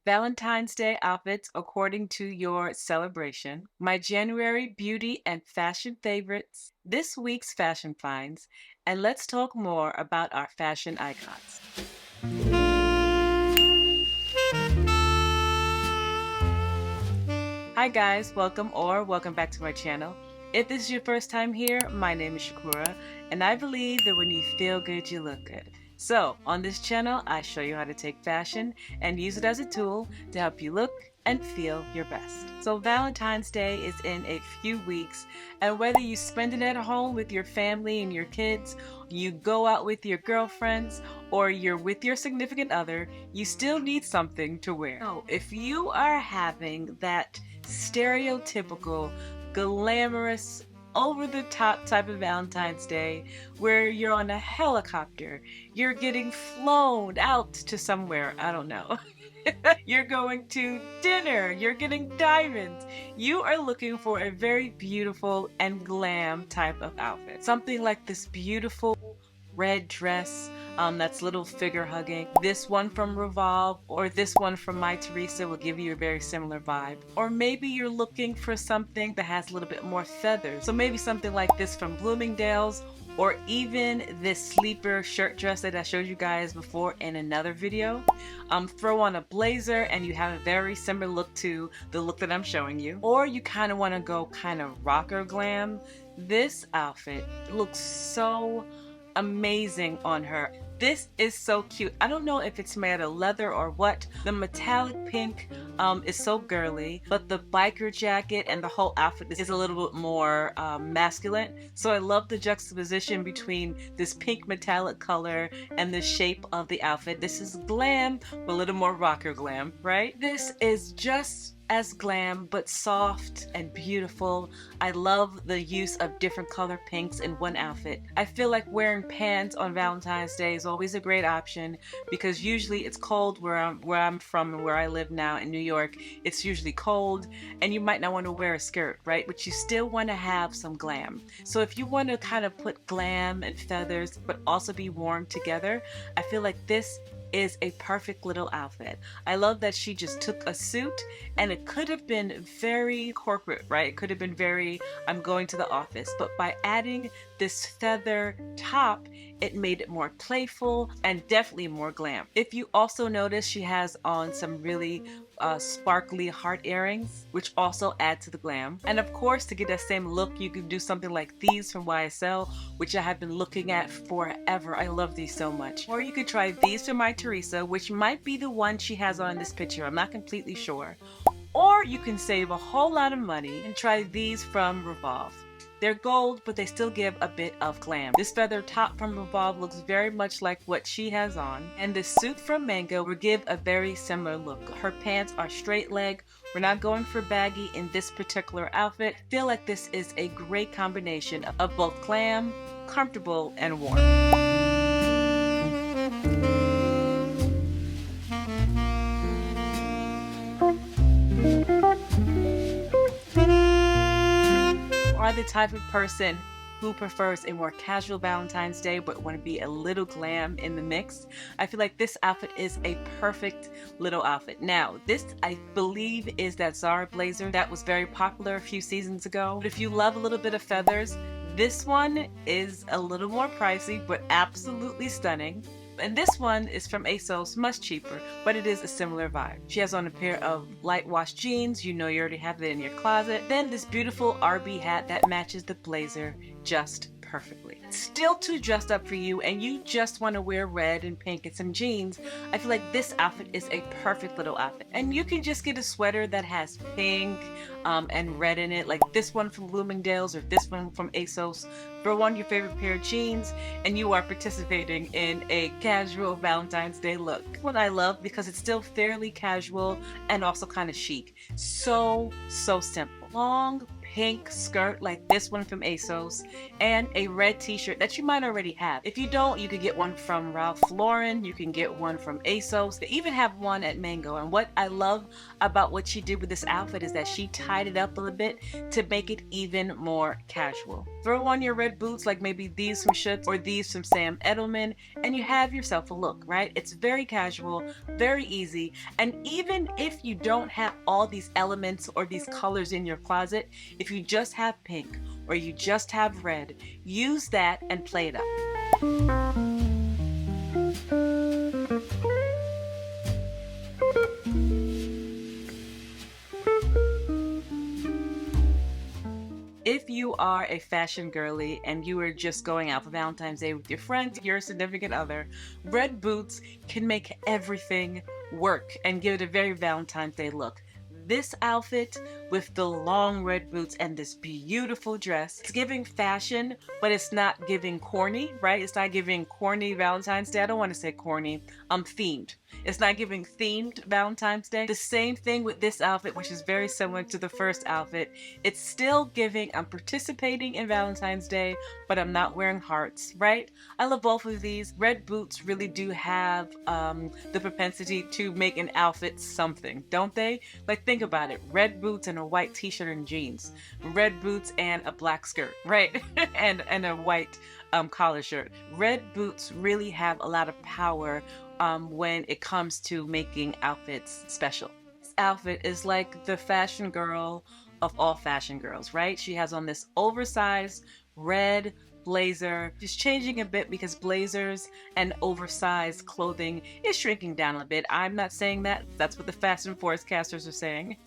Valentine's Day outfits according to your celebration, my January beauty and fashion favorites, this week's fashion finds, and let's talk more about our fashion icons. Hi guys, welcome back to my channel. If this is your first time here, my name is Shakura, and I believe that when you feel good, you look good. So, on this channel, I show you how to take fashion and use it as a tool to help you look and feel your best. So Valentine's Day is in a few weeks, and whether you spend it at home with your family and your kids, you go out with your girlfriends, or you're with your significant other, you still need something to wear. So if you are having that stereotypical, glamorous, over the top type of Valentine's Day where you're on a helicopter, you're getting flown out to somewhere, I don't know. You're going to dinner, you're getting diamonds. You are looking for a very beautiful and glam type of outfit. Something like this beautiful red dress that's little figure hugging. This one from Revolve or this one from My Teresa will give you a very similar vibe. Or maybe you're looking for something that has a little bit more feathers. So maybe something like this from Bloomingdale's, or even this sleeper shirt dress that I showed you guys before in another video. Throw on a blazer and you have a very similar look to the look that I'm showing you. Or you kind of want to go kind of rocker glam. This outfit looks so amazing on her. This is so cute. I don't know if it's made out of leather or what. The metallic pink is so girly, but the biker jacket and the whole outfit is a little bit more masculine. So I love the juxtaposition between this pink metallic color and the shape of the outfit. This is glam, but a little more rocker glam, right? This is just as glam, but soft and beautiful. I love the use of different color pinks in one outfit. I feel like wearing pants on Valentine's Day is always a great option because usually it's cold where I'm from and where I live now in New York. It's usually cold and you might not want to wear a skirt, right? But you still want to have some glam. So if you want to kind of put glam and feathers, but also be warm together, I feel like this is a perfect little outfit. I love that she just took a suit and it could have been very corporate, right? It could have been very, I'm going to the office, but by adding this feather top, it made it more playful and definitely more glam. If you also notice, she has on some really sparkly heart earrings, which also add to the glam. And of course, to get that same look, you can do something like these from YSL, which I have been looking at forever. I love these so much. Or you could try these from My Teresa, which might be the one she has on in this picture. I'm not completely sure. Or you can save a whole lot of money and try these from Revolve. They're gold, but they still give a bit of glam. This feather top from Revolve looks very much like what she has on. And this suit from Mango will give a very similar look. Her pants are straight leg. We're not going for baggy in this particular outfit. I feel like this is a great combination of both glam, comfortable, and warm. Are the type of person who prefers a more casual Valentine's Day but want to be a little glam in the mix, I feel like this outfit is a perfect little outfit. Now, this I believe is that Zara blazer that was very popular a few seasons ago. But if you love a little bit of feathers, this one is a little more pricey but absolutely stunning. And this one is from ASOS, much cheaper, but it is a similar vibe. She has on a pair of light wash jeans, you know you already have it in your closet. Then this beautiful RB hat that matches the blazer just perfectly. Still too dressed up for you and you just want to wear red and pink and some jeans, I feel like this outfit is a perfect little outfit. And you can just get a sweater that has pink and red in it, like this one from Bloomingdale's or this one from ASOS. Throw on your favorite pair of jeans and you are participating in a casual Valentine's Day look. What I love because it's still fairly casual and also kind of chic. So simple. Long pink skirt like this one from ASOS, and a red t-shirt that you might already have. If you don't, you could get one from Ralph Lauren, you can get one from ASOS. They even have one at Mango. And what I love about what she did with this outfit is that she tied it up a little bit to make it even more casual. Throw on your red boots like maybe these from Schutz or these from Sam Edelman, and you have yourself a look, right? It's very casual, very easy, and even if you don't have all these elements or these colors in your closet, if you just have pink or you just have red, use that and play it up. If you are a fashion girly and you are just going out for Valentine's Day with your friends, your significant other, red boots can make everything work and give it a very Valentine's Day look. This outfit with the long red boots and this beautiful dress, it's giving fashion, but it's not giving corny, right? It's not giving corny Valentine's Day. I don't want to say corny, themed. It's not giving themed Valentine's Day. The same thing with this outfit, which is very similar to the first outfit. It's still giving, I'm participating in Valentine's Day, but I'm not wearing hearts, right? I love both of these. Red boots really do have the propensity to make an outfit something, don't they? Like, think about it. Red boots and a white t-shirt and jeans. Red boots and a black skirt, right? and a white collar shirt. Red boots really have a lot of power when it comes to making outfits special. This outfit is like the fashion girl of all fashion girls, right? She has on this oversized red blazer. She's changing a bit because blazers and oversized clothing is shrinking down a bit. I'm not saying that. That's what the fashion forecasters are saying.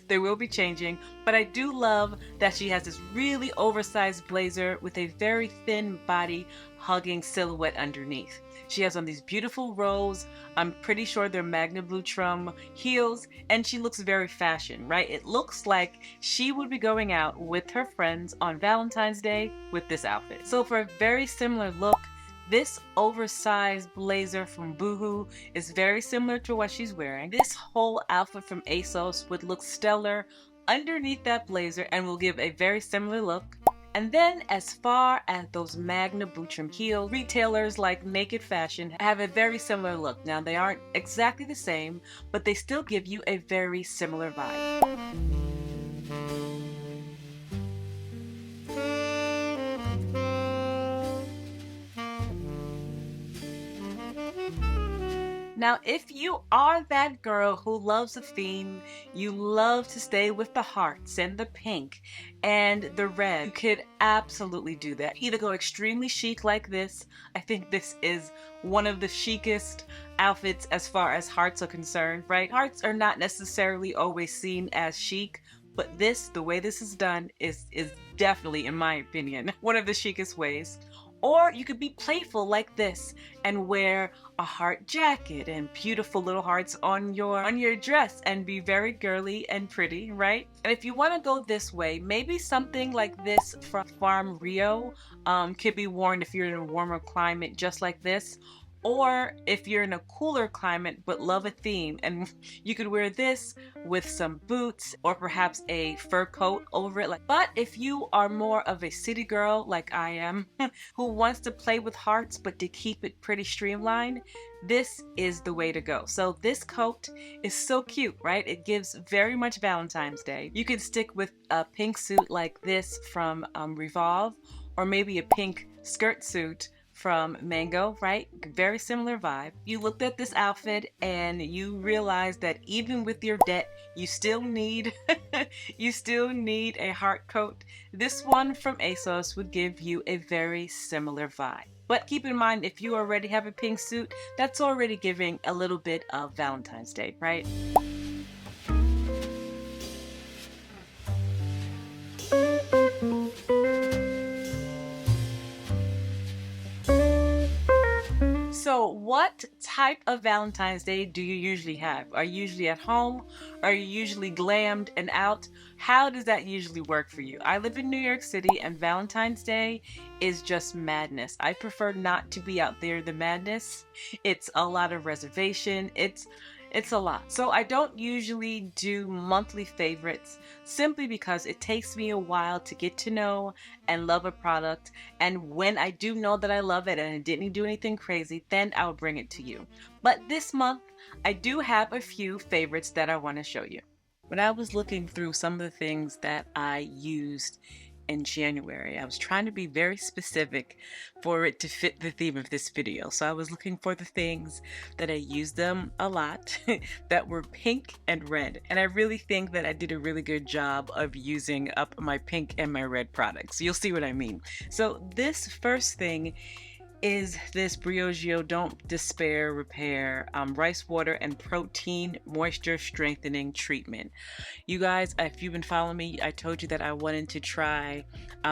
They will be changing. But I do love that she has this really oversized blazer with a very thin body hugging silhouette underneath. She has on these beautiful rose, I'm pretty sure they're Magna Blue Trum heels, and she looks very fashion, right? It looks like she would be going out with her friends on Valentine's Day with this outfit. So for a very similar look, this oversized blazer from Boohoo is very similar to what she's wearing. This whole outfit from ASOS would look stellar underneath that blazer and will give a very similar look. And then as far as those Magna Blue Trum heels, retailers like Naked Fashion have a very similar look. Now they aren't exactly the same, but they still give you a very similar vibe. Now, if you are that girl who loves a theme, you love to stay with the hearts and the pink and the red, you could absolutely do that. Either go extremely chic like this. I think this is one of the chicest outfits as far as hearts are concerned, right? Hearts are not necessarily always seen as chic, but this, the way this is done, is definitely, in my opinion, one of the chicest ways. Or you could be playful like this and wear a heart jacket and beautiful little hearts on your dress and be very girly and pretty, right? And if you want to go this way, maybe something like this from Farm Rio could be worn if you're in a warmer climate just like this. Or if you're in a cooler climate but love a theme, and you could wear this with some boots or perhaps a fur coat over it. But if you are more of a city girl like I am, who wants to play with hearts but to keep it pretty streamlined, this is the way to go. So this coat is so cute, right? It gives very much Valentine's Day. You can stick with a pink suit like this from Revolve, or maybe a pink skirt suit from Mango, right? Very similar vibe. You looked at this outfit and you realized that even with your debt, you still need a heart coat. This one from ASOS would give you a very similar vibe. But keep in mind, if you already have a pink suit, that's already giving a little bit of Valentine's Day, right? So what type of Valentine's Day do you usually have? Are you usually at home? Are you usually glammed and out? How does that usually work for you? I live in New York City and Valentine's Day is just madness. I prefer not to be out there, the madness. It's a lot of reservation. It's a lot. So I don't usually do monthly favorites simply because it takes me a while to get to know and love a product. And when I do know that I love it and I didn't do anything crazy, then I'll bring it to you. But this month, I do have a few favorites that I want to show you. When I was looking through some of the things that I used in January, I was trying to be very specific for it to fit the theme of this video. So I was looking for the things that I used them a lot that were pink and red. And I really think that I did a really good job of using up my pink and my red products. You'll see what I mean. So this first thing is this Briogeo Don't Despair Repair Rice Water and Protein Moisture Strengthening Treatment. You guys, if you've been following me, I told you that I wanted to try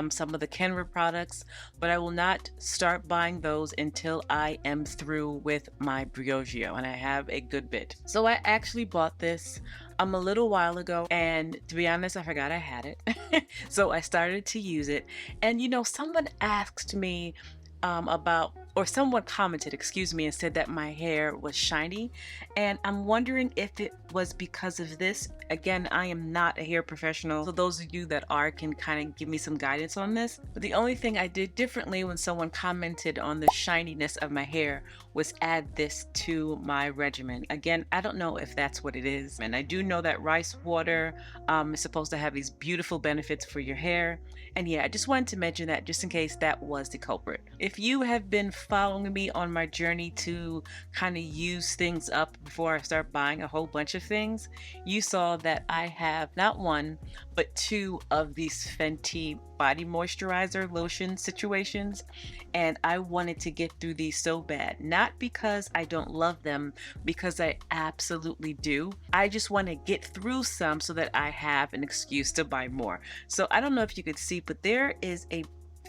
some of the Kura products, but I will not start buying those until I am through with my Briogeo, and I have a good bit. So I actually bought this a little while ago, and to be honest, I forgot I had it. So I started to use it, and you know, someone asked me someone commented, excuse me, and said that my hair was shiny, and I'm wondering if it was because of this. Again, I am not a hair professional, so those of you that are can kind of give me some guidance on this. But the only thing I did differently when someone commented on the shininess of my hair was add this to my regimen. Again, I don't know if that's what it is, and I do know that rice water is supposed to have these beautiful benefits for your hair. And yeah, I just wanted to mention that just in case that was the culprit. If you have been following me on my journey to kind of use things up before I start buying a whole bunch of things, you saw that I have not one, but two of these Fenty body moisturizer lotion situations. And I wanted to get through these so bad, not because I don't love them, because I absolutely do. I just want to get through some so that I have an excuse to buy more. So I don't know if you could see, but there is a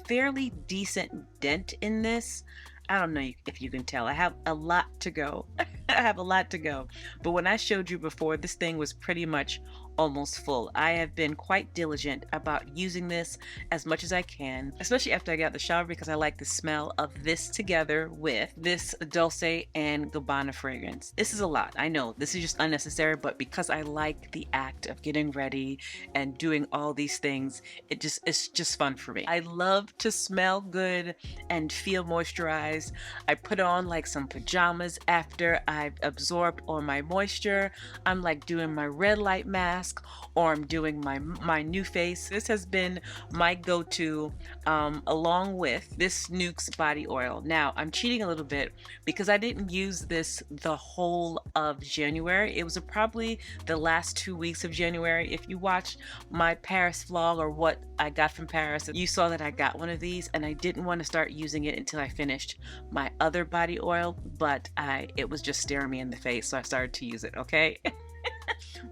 fairly decent dent in this. I don't know if you can tell. I have a lot to go. I have a lot to go. But when I showed you before, this thing was pretty much almost full. I have been quite diligent about using this as much as I can, especially after I got out the shower, because I like the smell of this together with this Dolce and Gabbana fragrance. This is a lot. I know this is just unnecessary, but because I like the act of getting ready and doing all these things, it's just fun for me. I love to smell good and feel moisturized. I put on like some pajamas after I've absorbed all my moisture. I'm like doing my red light mask, or I'm doing my new face. This has been my go-to along with this Nuke's body oil. Now I'm cheating a little bit because I didn't use this the whole of January. It was probably the last 2 weeks of January. If you watched my Paris vlog or what I got from Paris, you saw that I got one of these, and I didn't want to start using it until I finished my other body oil, but it was just staring me in the face, so I started to use it, okay?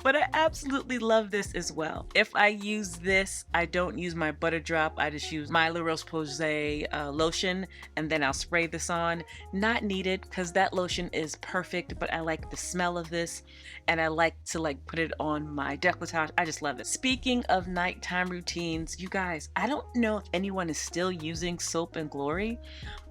But I absolutely love this as well. If I use this, I don't use my butter drop. I just use my La Roche-Posay lotion, and then I'll spray this on. Not needed, because that lotion is perfect, but I like the smell of this, and I like to put it on my décolletage. I just love it. Speaking of nighttime routines, you guys, I don't know if anyone is still using Soap and Glory,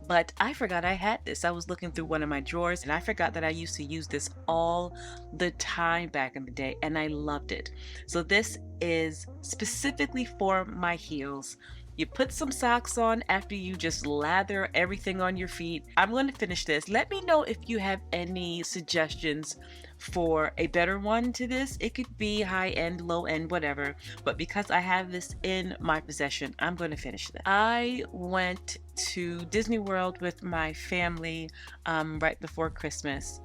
but I forgot I had this. I was looking through one of my drawers, and I forgot that I used to use this all the time back in the day, and I loved it. So this is specifically for my heels. You put some socks on after you just lather everything on your feet. I'm going to finish this. Let me know if you have any suggestions for a better one to this. It could be high end, low end, whatever. But because I have this in my possession, I'm going to finish this. I went to Disney World with my family right before Christmas,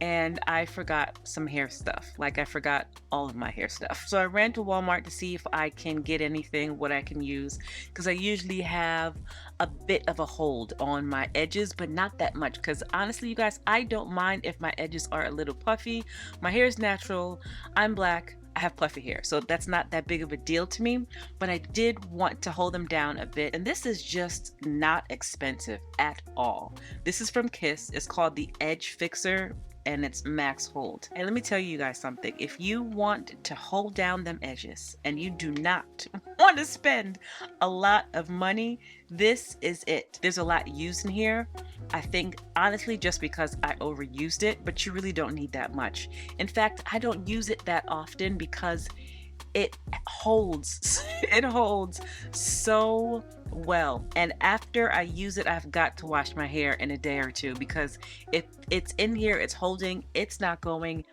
and I forgot some hair stuff. Like, I forgot all of my hair stuff. So I ran to Walmart to see if I can get anything, what I can use, because I usually have a bit of a hold on my edges, but not that much, because honestly, you guys, I don't mind if my edges are a little puffy. My hair is natural. I'm black. I have puffy hair, so that's not that big of a deal to me, but I did want to hold them down a bit. And this is just not expensive at all. This is from Kiss. It's called the Edge Fixer and it's max hold. And let me tell you guys something. If you want to hold down them edges and you do not want to spend a lot of money, this is it. There's a lot used in here. I think honestly just because I overused it, but you really don't need that much. In fact, I don't use it that often because it holds it holds so well, and after I use it I've got to wash my hair in a day or two, because if it's in here, it's holding, it's not going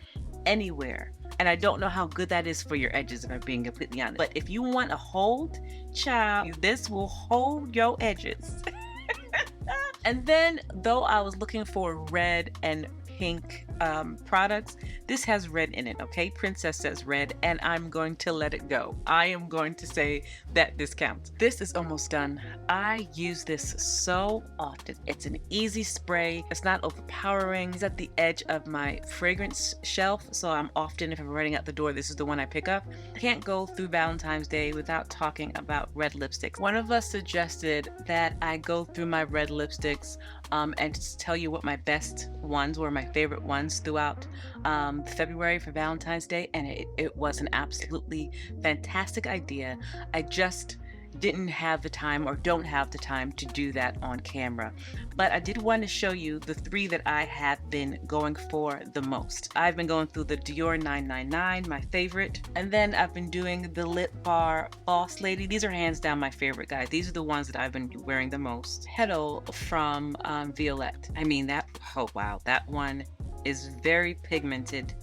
anywhere. And I don't know how good that is for your edges, if I'm being completely honest, but if you want a hold, child, this will hold your edges. And then, though I was looking for red and pink products, this has red in it, okay? Princess says red, and I'm going to let it go. I am going to say that this counts. This is almost done. I use this so often. It's an easy spray. It's not overpowering. It's at the edge of my fragrance shelf, so I'm often, if I'm running out the door, this is the one I pick up. Can't go through Valentine's Day without talking about red lipsticks. One of us suggested that I go through my red lipsticks and tell you what my best ones were, my favorite ones throughout February for Valentine's Day, and it was an absolutely fantastic idea. I just didn't have the time, or don't have the time, to do that on camera. But I did want to show you the 3 that I have been going for the most. I've been going through the Dior 999, my favorite, and then I've been doing the Lip Bar Boss Lady. These are hands down my favorite, guys. These are the ones that I've been wearing the most. Petal from Violette. I mean, oh wow, that one is very pigmented,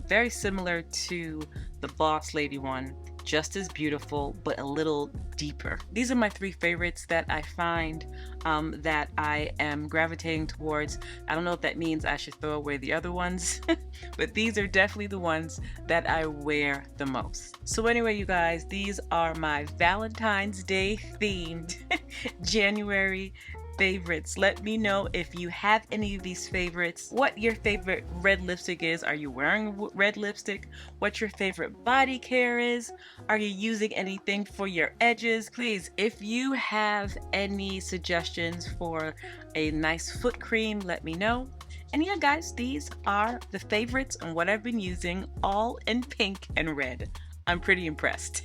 very similar to the Boss Lady one, just as beautiful, but a little deeper. These are my 3 favorites that I find that I am gravitating towards. I don't know if that means I should throw away the other ones, but these are definitely the ones that I wear the most. So anyway, you guys, these are my Valentine's Day themed January favorites. Let me know if you have any of these favorites, what your favorite red lipstick is. Are you wearing red lipstick? What your favorite body care is? Are you using anything for your edges? Please, if you have any suggestions for a nice foot cream, let me know. And yeah, guys, these are the favorites and what I've been using, all in pink and red. I'm pretty impressed.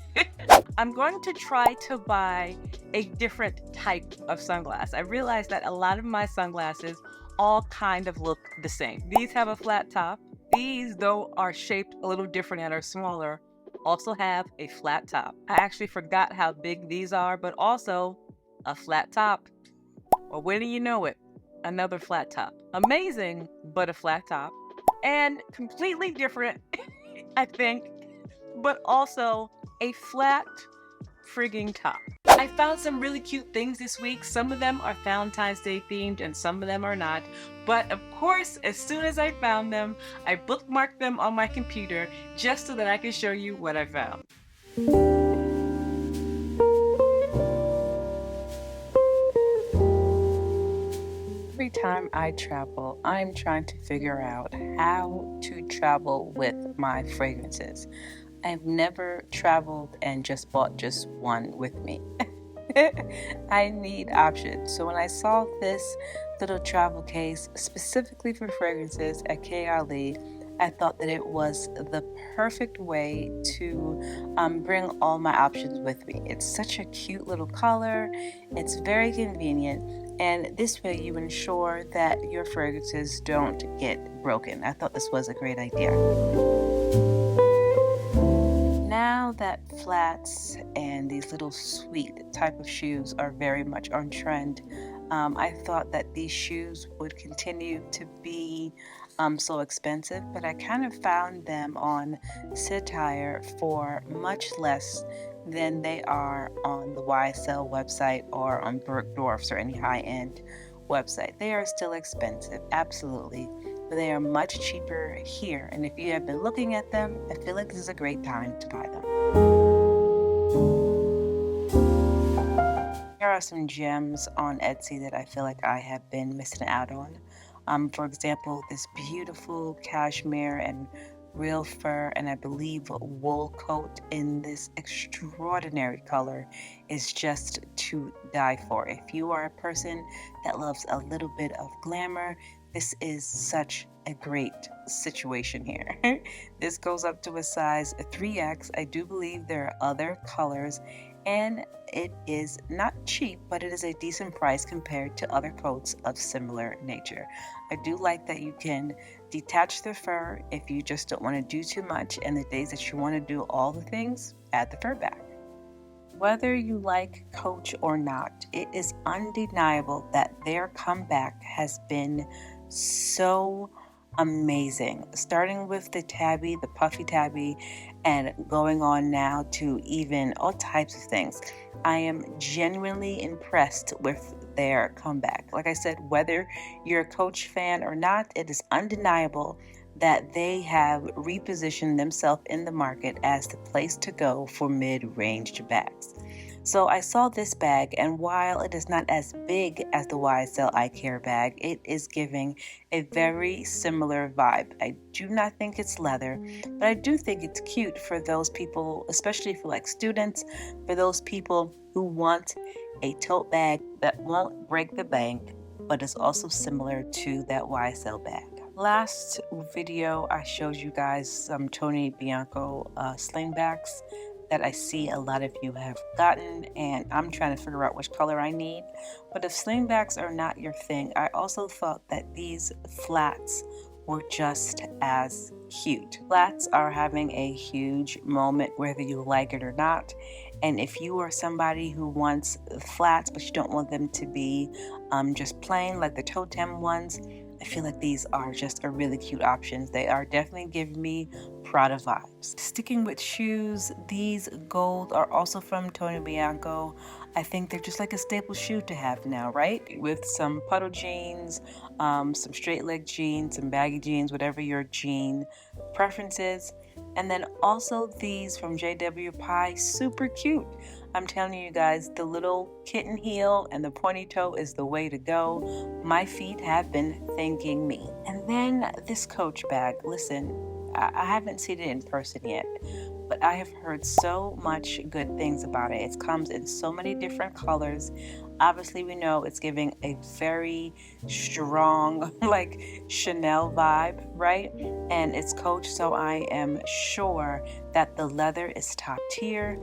I'm going to try to buy a different type of sunglass. I realized that a lot of my sunglasses all kind of look the same. These have a flat top. These, though, are shaped a little different and are smaller, also have a flat top. I actually forgot how big these are, but also a flat top. Well, when do you know it? Another flat top. Amazing, but a flat top. And completely different, I think, but also a flat frigging top. I found some really cute things this week. Some of them are Valentine's Day themed and some of them are not. But of course, as soon as I found them, I bookmarked them on my computer just so that I can show you what I found. Every time I travel, I'm trying to figure out how to travel with my fragrances. I've never traveled and just bought just one with me. I need options. So when I saw this little travel case specifically for fragrances at KLE, I thought that it was the perfect way to bring all my options with me. It's such a cute little color. It's very convenient. And this way you ensure that your fragrances don't get broken. I thought this was a great idea. Now that flats and these little sweet type of shoes are very much on trend, I thought that these shoes would continue to be so expensive, but I kind of found them on Satire for much less than they are on the YSL website or on Bergdorf's or any high-end website. They are still expensive, absolutely, but they are much cheaper here. And if you have been looking at them, I feel like this is a great time to buy them. Here are some gems on Etsy that I feel like I have been missing out on. For example, this beautiful cashmere and real fur and I believe wool coat in this extraordinary color is just to die for. If you are a person that loves a little bit of glamour, this is such a great situation here. This goes up to a size 3X. I do believe there are other colors, and it is not cheap, but it is a decent price compared to other coats of similar nature. I do like that you can detach the fur if you just don't want to do too much, and the days that you want to do all the things, add the fur back. Whether you like Coach or not, it is undeniable that their comeback has been so amazing. Starting with the tabby, the puffy tabby, and going on now to even all types of things. I am genuinely impressed with their comeback. Like I said, whether you're a Coach fan or not, it is undeniable that they have repositioned themselves in the market as the place to go for mid-range bags. So I saw this bag, and while it is not as big as the YSL Eye Care bag, it is giving a very similar vibe. I do not think it's leather, but I do think it's cute for those people, especially for like students, for those people who want a tote bag that won't break the bank, but is also similar to that YSL bag. Last video, I showed you guys some Tony Bianco slingbacks that I see a lot of you have gotten, and I'm trying to figure out which color I need. But if slingbacks are not your thing, I also thought that these flats were just as cute. Flats are having a huge moment whether you like it or not. And if you are somebody who wants flats but you don't want them to be just plain like the totem ones, I feel like these are just a really cute options. They are definitely giving me Prada vibes. Sticking with shoes, these gold are also from Tony Bianco. I think they're just like a staple shoe to have now, right? With some puddle jeans, some straight leg jeans, some baggy jeans, whatever your jean preference is. And then also these from JW Pie, super cute. I'm telling you guys, the little kitten heel and the pointy toe is the way to go. My feet have been thanking me. And then this Coach bag, listen, I haven't seen it in person yet, but I have heard so much good things about it. It comes in so many different colors. Obviously, we know it's giving a very strong, like Chanel vibe, right? And it's Coach, so I am sure that the leather is top tier.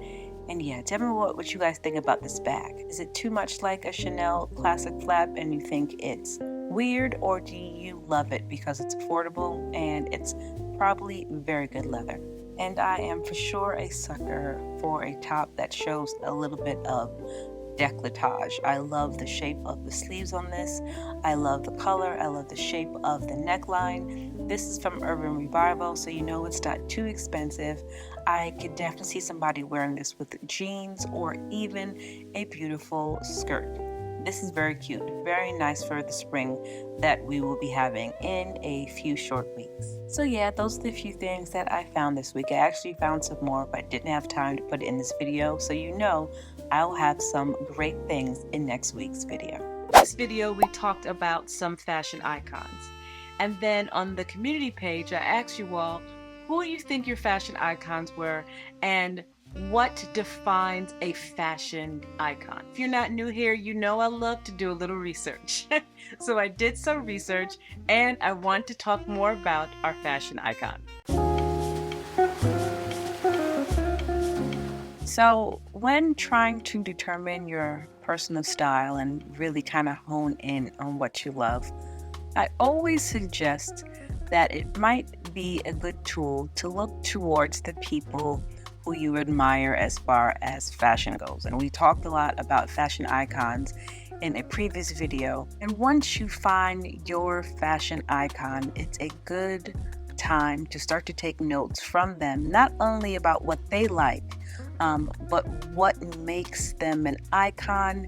And yeah, tell me what you guys think about this bag. Is it too much like a Chanel classic flap and you think it's weird, or do you love it because it's affordable and it's probably very good leather? And I am for sure a sucker for a top that shows a little bit of décolletage. I love the shape of the sleeves on this. I love the color. I love the shape of the neckline. This is from Urban Revival, so you know it's not too expensive. I could definitely see somebody wearing this with jeans or even a beautiful skirt. This is very cute, very nice for the spring that we will be having in a few short weeks. So yeah, those are the few things that I found this week. I actually found some more, but I didn't have time to put it in this video. So you know, I'll have some great things in next week's video. This video, we talked about some fashion icons. And then on the community page, I asked you all, who you think your fashion icons were, and what defines a fashion icon? If you're not new here, you know I love to do a little research. So I did some research, and I want to talk more about our fashion icon. So when trying to determine your personal style and really kind of hone in on what you love, I always suggest that it might be a good tool to look towards the people who you admire as far as fashion goes. And we talked a lot about fashion icons in a previous video. And once you find your fashion icon, it's a good time to start to take notes from them, not only about what they like, but what makes them an icon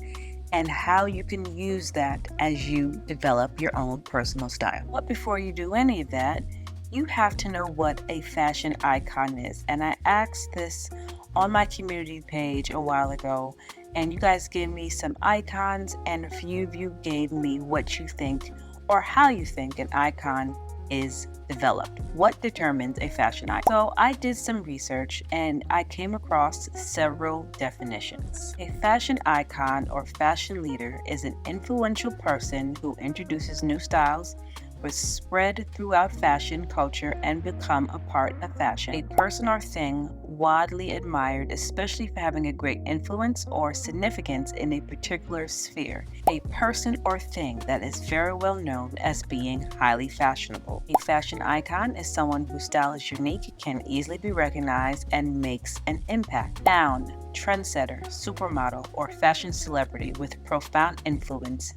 and how you can use that as you develop your own personal style. But before you do any of that, you have to know what a fashion icon is. And I asked this on my community page a while ago, and you guys gave me some icons, and a few of you gave me what you think or how you think an icon is developed. What determines a fashion icon? So I did some research and I came across several definitions. A fashion icon or fashion leader is an influential person who introduces new styles, was spread throughout fashion culture and become a part of fashion. A person or thing widely admired, especially for having a great influence or significance in a particular sphere. A person or thing that is very well known as being highly fashionable. A fashion icon is someone whose style is unique, can easily be recognized, and makes an impact. Noun: trendsetter, supermodel, or fashion celebrity with profound influence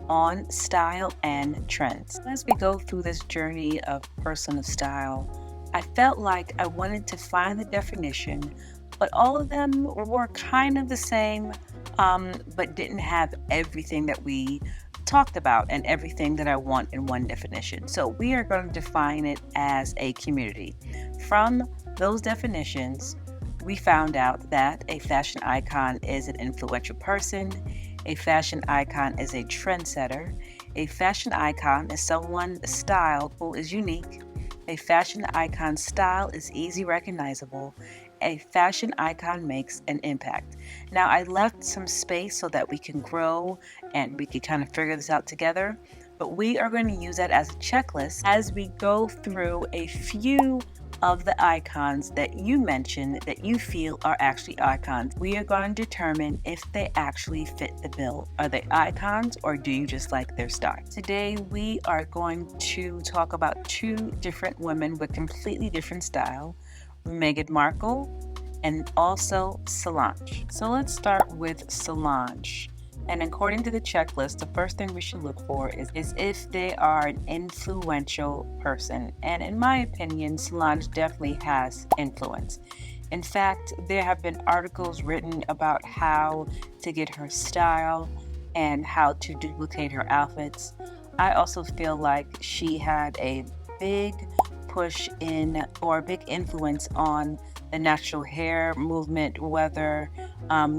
on style and trends. As we go through this journey of personal style, I felt like I wanted to find the definition, but all of them were kind of the same, but didn't have everything that we talked about and everything that I want in one definition. So we are going to define it as a community. From those definitions, we found out that a fashion icon is an influential person. A fashion icon is a trendsetter. A fashion icon is someone's style who is unique. A fashion icon's style is easy recognizable. A fashion icon makes an impact. Now, I left some space so that we can grow and we can kind of figure this out together, but we are going to use that as a checklist as we go through a few of the icons that you mentioned that you feel are actually icons. We are going to determine if they actually fit the bill. Are they icons or do you just like their style? Today we are going to talk about two different women with completely different style, Meghan Markle and also Solange. So let's start with Solange. And according to the checklist, the first thing we should look for is if they are an influential person. And in my opinion, Solange definitely has influence. In fact, there have been articles written about how to get her style and how to duplicate her outfits. I also feel like she had a big push in or a big influence on the natural hair movement, whether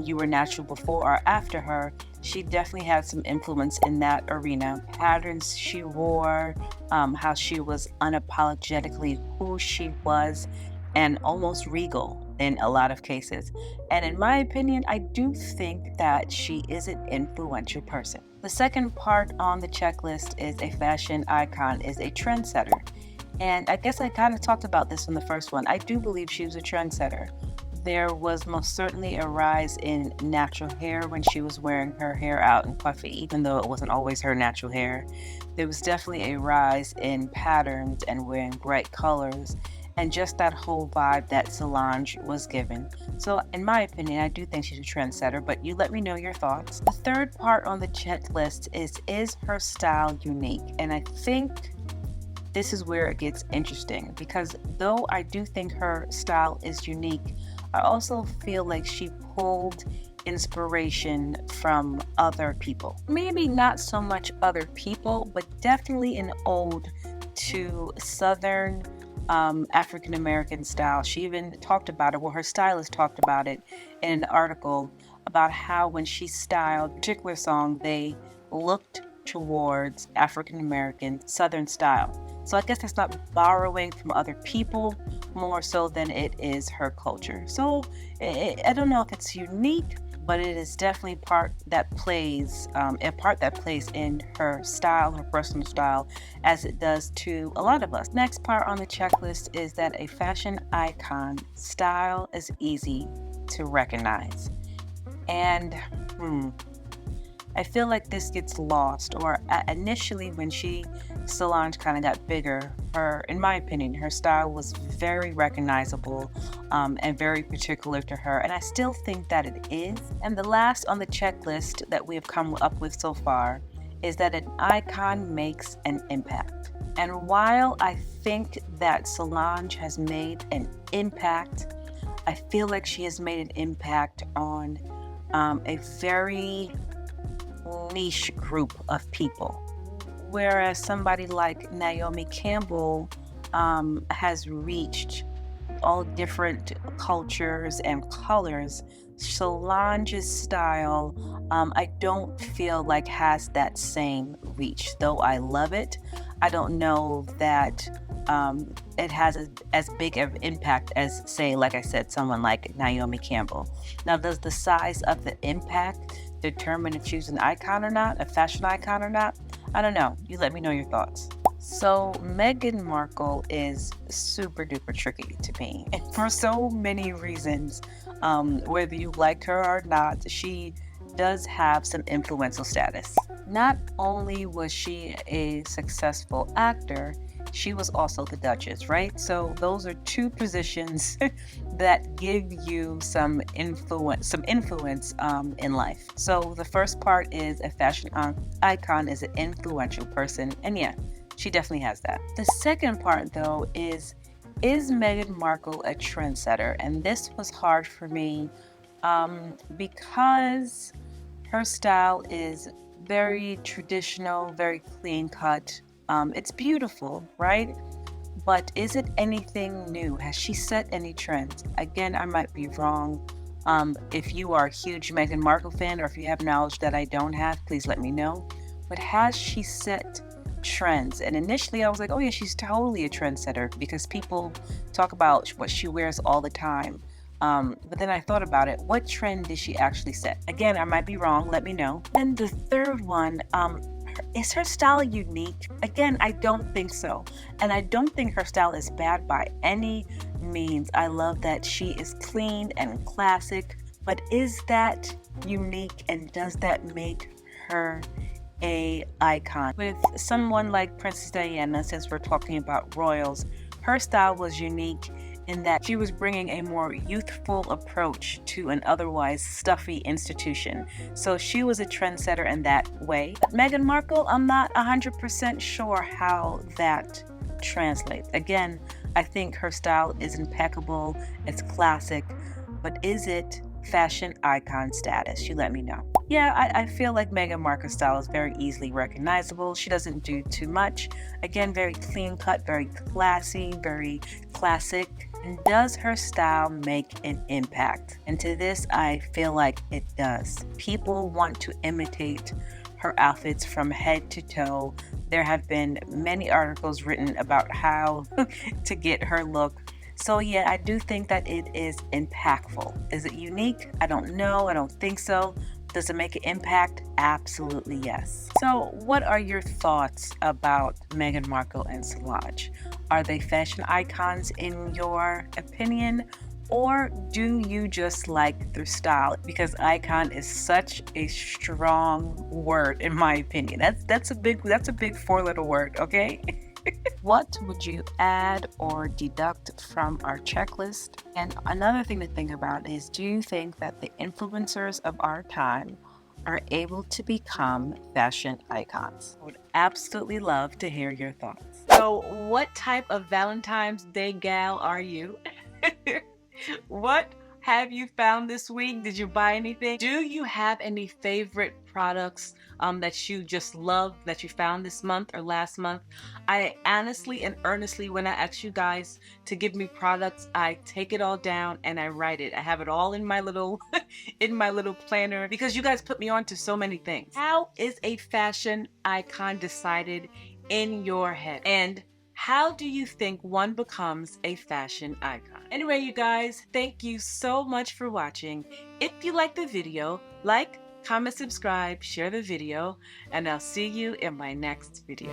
you were natural before or after her. She definitely had some influence in that arena. Patterns she wore, how she was unapologetically who she was, and almost regal in a lot of cases. And in my opinion, I do think that she is an influential person. The second part on the checklist is a fashion icon, is a trendsetter. And I guess I kind of talked about this in the first one. I do believe she was a trendsetter. There was most certainly a rise in natural hair when she was wearing her hair out and puffy, even though it wasn't always her natural hair. There was definitely a rise in patterns and wearing bright colors and just that whole vibe that Solange was given. So in my opinion, I do think she's a trendsetter, but you let me know your thoughts. The third part on the checklist is her style unique? And I think this is where it gets interesting, because though I do think her style is unique, I also feel like she pulled inspiration from other people. Maybe not so much other people, but definitely an ode to Southern African American style. She even talked about it, well, her stylist talked about it in an article about how when she styled a particular song, they looked towards African American Southern style. So I guess that's not borrowing from other people more so than it is her culture. So I don't know if it's unique, but it is definitely a part that plays in her style, her personal style, as it does to a lot of us. Next part on the checklist is that a fashion icon style is easy to recognize. And I feel like this gets lost, or initially when Solange kind of got bigger, in my opinion, her style was very recognizable and very particular to her, and I still think that it is. And the last on the checklist that we have come up with so far is that an icon makes an impact. And while I think that Solange has made an impact, I feel like she has made an impact on a very niche group of people. Whereas somebody like Naomi Campbell has reached all different cultures and colors, Solange's style, I don't feel like has that same reach. Though I love it, I don't know that it has as big of impact as, say, like I said, someone like Naomi Campbell. Now, does the size of the impact determine if she's an icon or not, a fashion icon or not? I don't know. You let me know your thoughts. So Meghan Markle is super duper tricky to me for so many reasons. Whether you like her or not, she does have some influential status. Not only was she a successful actor, she was also the Duchess, right? So those are two positions that give you some influence in life. So the first part is a fashion icon is an influential person, and yeah, she definitely has that. The second part, though, is Meghan Markle a trendsetter? And this was hard for me because her style is very traditional, very clean cut. It's beautiful, right? But is it anything new? Has she set any trends? Again, I might be wrong. If you are a huge Meghan Markle fan, or if you have knowledge that I don't have, please let me know. But has she set trends? And initially I was like, oh yeah, she's totally a trendsetter because people talk about what she wears all the time. But then I thought about it. What trend did she actually set? Again, I might be wrong. Let me know. Then the third one, is her style unique? Again, I don't think so. And I don't think her style is bad by any means. I love that she is clean and classic. But is that unique, and does that make her a icon? With someone like Princess Diana, since we're talking about royals, her style was unique in that she was bringing a more youthful approach to an otherwise stuffy institution. So she was a trendsetter in that way. But Meghan Markle, I'm not 100% sure how that translates. Again, I think her style is impeccable, it's classic, but is it fashion icon status? You let me know. Yeah, I feel like Meghan Markle's style is very easily recognizable. She doesn't do too much. Again, very clean cut, very classy, very classic. And does her style make an impact? And to this, I feel like it does. People want to imitate her outfits from head to toe. There have been many articles written about how to get her look. So yeah, I do think that it is impactful. Is it unique? I don't know. I don't think so. Does it make an impact? Absolutely yes. So what are your thoughts about Meghan Markle and Solange? Are they fashion icons in your opinion? Or do you just like their style? Because icon is such a strong word in my opinion. That's a big 4-letter word, okay? What would you add or deduct from our checklist? And another thing to think about is, do you think that the influencers of our time are able to become fashion icons? I would absolutely love to hear your thoughts. So, what type of Valentine's Day gal are you? What have you found this week? Did you buy anything? Do you have any favorite products that you just love that you found this month or last month? I honestly and earnestly, when I ask you guys to give me products, I take it all down and I write it. I have it all in my little in my little planner because you guys put me on to so many things. How is a fashion icon decided in your head? And how do you think one becomes a fashion icon? Anyway, you guys, thank you so much for watching. If you like the video, like, comment, subscribe, share the video, and I'll see you in my next video.